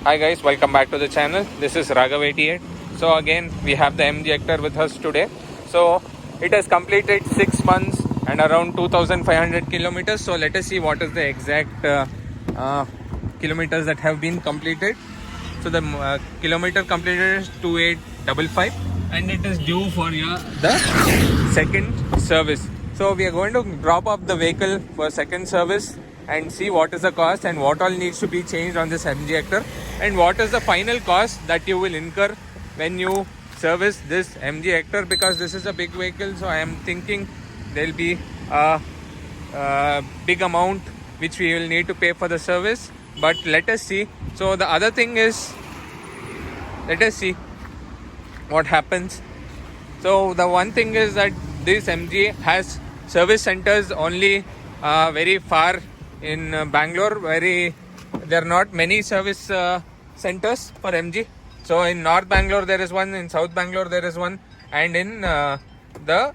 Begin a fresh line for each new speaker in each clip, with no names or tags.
Hi guys, welcome back to the channel. This is Raghav88. So again, we have the MG Hector with us today. So it has completed 6 months and around 2500 kilometers. So let us see what is the exact kilometers that have been completed. So the kilometer completed is 2855 and it is due for the second service. So we are going to drop off the vehicle for second service and see what is the cost and what all needs to be changed on this MG Hector and what is the final cost that you will incur when you service this MG Hector, because this is a big vehicle. So I am thinking there will be a big amount which we will need to pay for the service, but let us see. So the other thing is, let us see what happens. So the one thing is that this MG has service centers only very far in Bangalore. There are not many service centers for MG. So in North Bangalore there is one, in South Bangalore there is one, and in the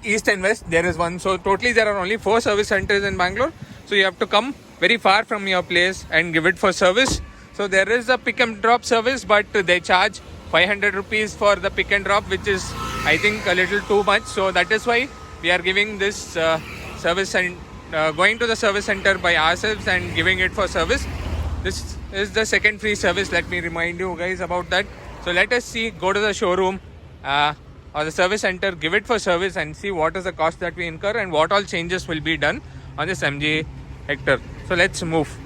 East and West there is one. So totally there are only 4 service centers in Bangalore. So you have to come very far from your place and give it for service. So there is a pick and drop service, but they charge 500 rupees for the pick and drop, which is I think a little too much. So that is why we are giving this service and going to the service center by ourselves and giving it for service. This is the second free service. Let me remind you guys about that. So let us see, go to the showroom or the service center, give it for service and see what is the cost that we incur and what all changes will be done on this MG Hector. So let's move.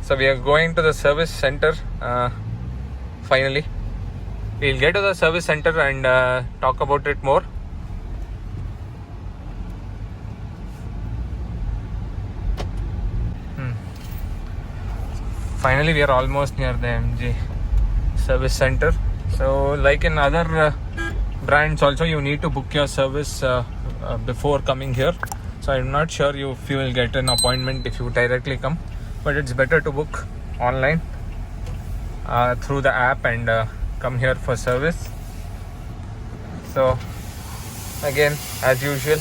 So we are going to the service center finally. We'll get to the service center and talk about it more. Finally we are almost near the MG service center. So like in other brands also, you need to book your service before coming here. So I'm not sure if you will get an appointment if you directly come, but it's better to book online through the app and come here for service. So again, as usual,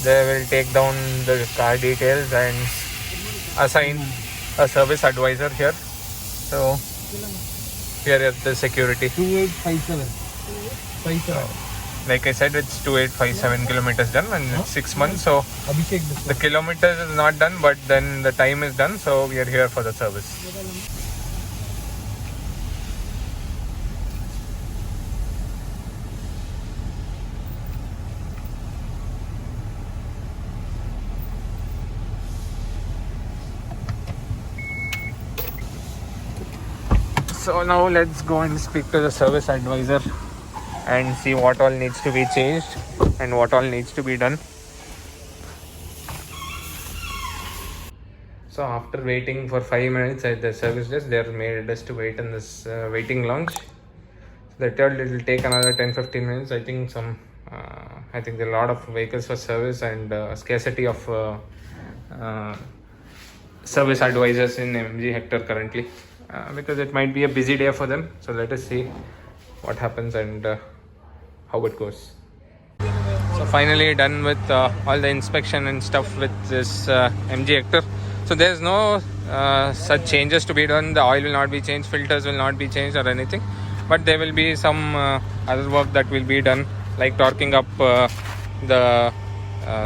they will take down the car details and assign a service advisor here. So here is the security. 2857. Like I said, it's 2857 kilometers done and it's 6 months. So the kilometers is not done, but then the time is done. So we are here for the service. So now let's go and speak to the service advisor and see what all needs to be changed and what all needs to be done. So after waiting for 5 minutes at the service desk, they made us to wait in this waiting lounge. So they told it will take another 10-15 minutes. I think I think there are a lot of vehicles for service and scarcity of service advisors in MG Hector currently. Because it might be a busy day for them. So let us see what happens and how it goes. So finally done with all the inspection and stuff with this MG Hector. So there's no such changes to be done. The oil will not be changed, filters will not be changed or anything, but there will be some other work that will be done, like torquing up the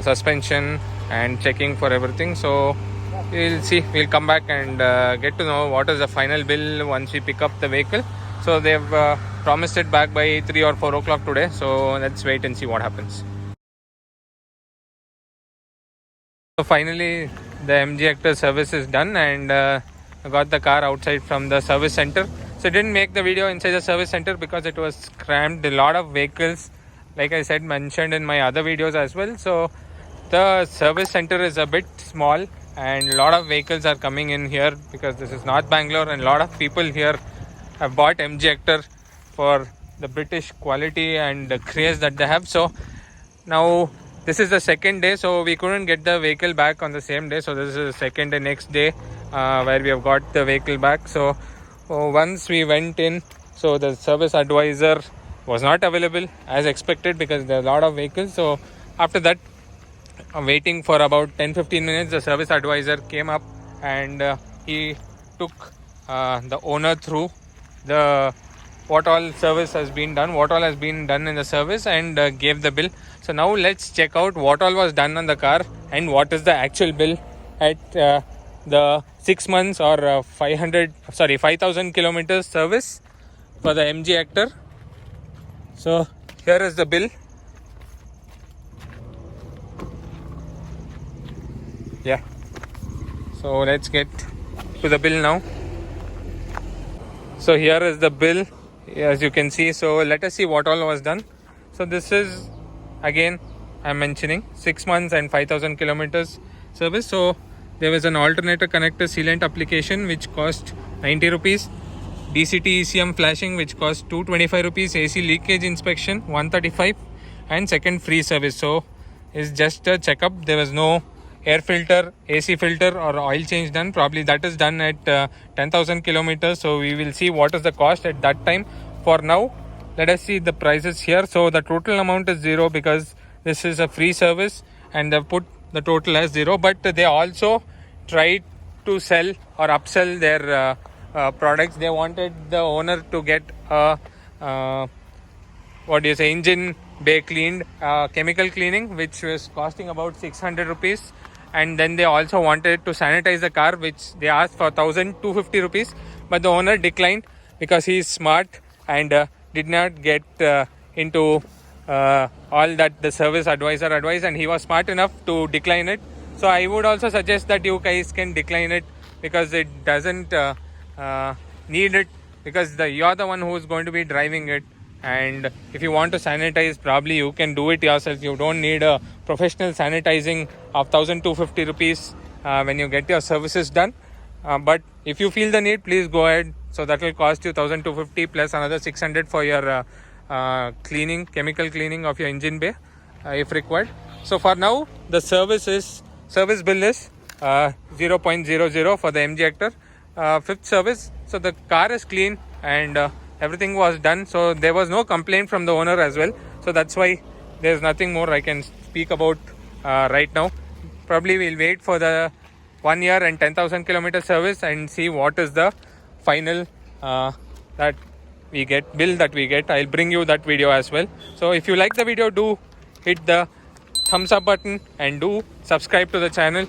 suspension and checking for everything. So we'll see, we'll come back and get to know what is the final bill once we pick up the vehicle. So they've promised it back by 3 or 4 o'clock today. So let's wait and see what happens. So finally the MG Hector service is done and I got the car outside from the service center. So I didn't make the video inside the service center because it was crammed. A lot of vehicles, like I said, mentioned in my other videos as well. So the service center is a bit small and a lot of vehicles are coming in here because this is North Bangalore and a lot of people here have bought MG Hector for the British quality and the craze that they have. So now this is the second day, so we couldn't get the vehicle back on the same day. So this is the second and next day where we have got the vehicle back. So once we went in, so the service advisor was not available as expected because there are a lot of vehicles. So after that, waiting for about 10-15 minutes, the service advisor came up and he took the owner through the what all service has been done, what all has been done in the service, and gave the bill. So now let's check out what all was done on the car and what is the actual bill at the 6 months or 5,000 kilometers service for the MG Hector. So here is the bill. Yeah, so let's get to the bill now. So here is the bill, as you can see. So let us see what all was done. So this is, again, I'm mentioning 6 months and 5,000 kilometers service. So there was an alternator connector sealant application which cost 90 rupees, DCT ECM flashing which cost 225 rupees, AC leakage inspection 135, and second free service. So it's just a checkup. There was no air filter, AC filter or oil change done. Probably that is done at 10,000 kilometers. So we will see what is the cost at that time. For now, let us see the prices here. So the total amount is 0 because this is a free service and they put the total as 0. But they also tried to sell or upsell their products. They wanted the owner to get engine bay cleaned, chemical cleaning, which was costing about 600 rupees. And then they also wanted to sanitize the car, which they asked for 1,250 rupees. But the owner declined because he is smart and did not get into all that the service advisor advised, and he was smart enough to decline it. So I would also suggest that you guys can decline it because it doesn't need it, because you're the one who is going to be driving it. And if you want to sanitize, probably you can do it yourself. You don't need a professional sanitizing of 1,250 rupees when you get your services done. But if you feel the need, please go ahead. So that will cost you 1,250 plus another 600 for your cleaning, chemical cleaning of your engine bay if required. So for now, the service bill is 0.00 for the MG Hector, fifth service. So the car is clean and everything was done. So there was no complaint from the owner as well. So that's why there's nothing more I can speak about right now. Probably we'll wait for the 1 year and 10,000 kilometer service and see what is the final bill that we get. I'll bring you that video as well. So if you like the video, do hit the thumbs up button and do subscribe to the channel.